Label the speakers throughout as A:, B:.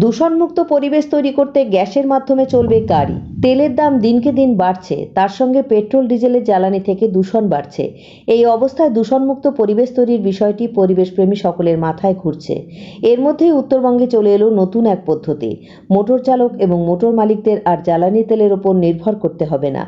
A: দূষণমুক্ত পরিবেশ তৈরি করতে গ্যাসের মাধ্যমে চলবে গাড়ি। তেলের দাম দিনকে দিন বাড়ছে, তার সঙ্গে পেট্রোল ডিজেলের জ্বালানি থেকে দূষণ বাড়ছে। এই অবস্থায় দূষণমুক্ত পরিবেশ তৈরির বিষয়টি পরিবেশপ্রেমী সকলের মাথায় ঘুরছে। এর মধ্যেই উত্তরবঙ্গে চলে এলো নতুন এক পদ্ধতি। মোটর চালক এবং মোটর মালিকদের আর জ্বালানি তেলের ওপর নির্ভর করতে হবে না।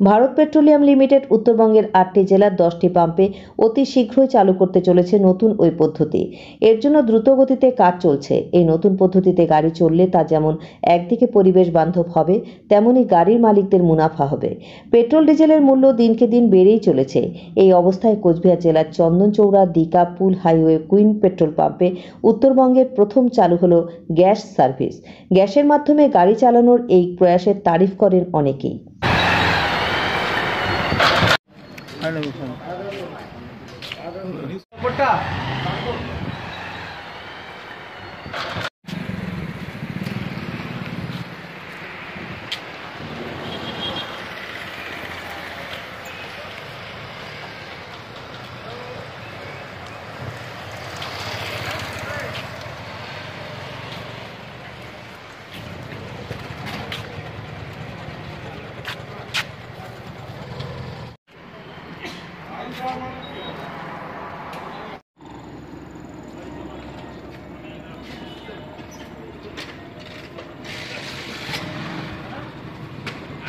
A: ভারত পেট্রোলিয়াম লিমিটেড উত্তরবঙ্গের 8টি জেলার 10টি পাম্পে অতি শীঘ্রই চালু করতে চলেছে নতুন ওই পদ্ধতি। এর জন্য দ্রুত গতিতে কাজ চলছে। এই নতুন পদ্ধতিতে গাড়ি চললে তা যেমন একদিকে পরিবেশ বান্ধব হবে, তেমনি গাড়ির মালিকদের মুনাফা হবে। পেট্রোল ডিজেলের মূল্য দিনকে দিন বেড়েই চলেছে। এই অবস্থায় কোচবিহার জেলার চন্দনচৌড়া দিকা পুল হাইওয়ে কুইন পেট্রোল পাম্পে উত্তরবঙ্গের প্রথম চালু হলো গ্যাস সার্ভিস। গ্যাসের মাধ্যমে গাড়ি চালানোর এই প্রয়াসের তারিফ করেন অনেকেই।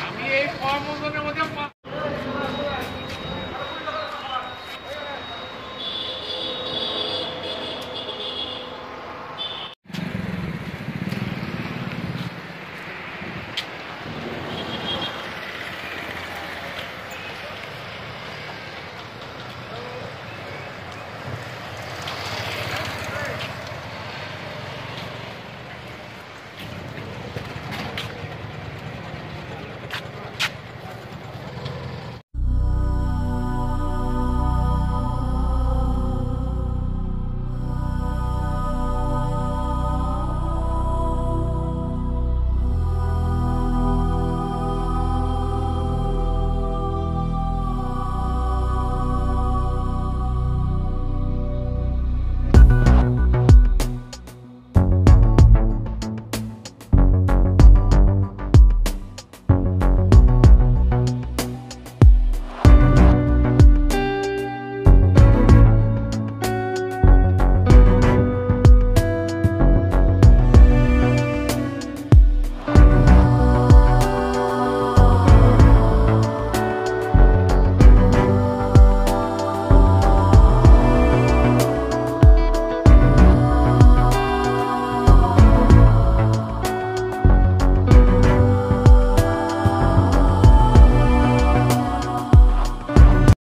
B: আমি এই কর্মজনে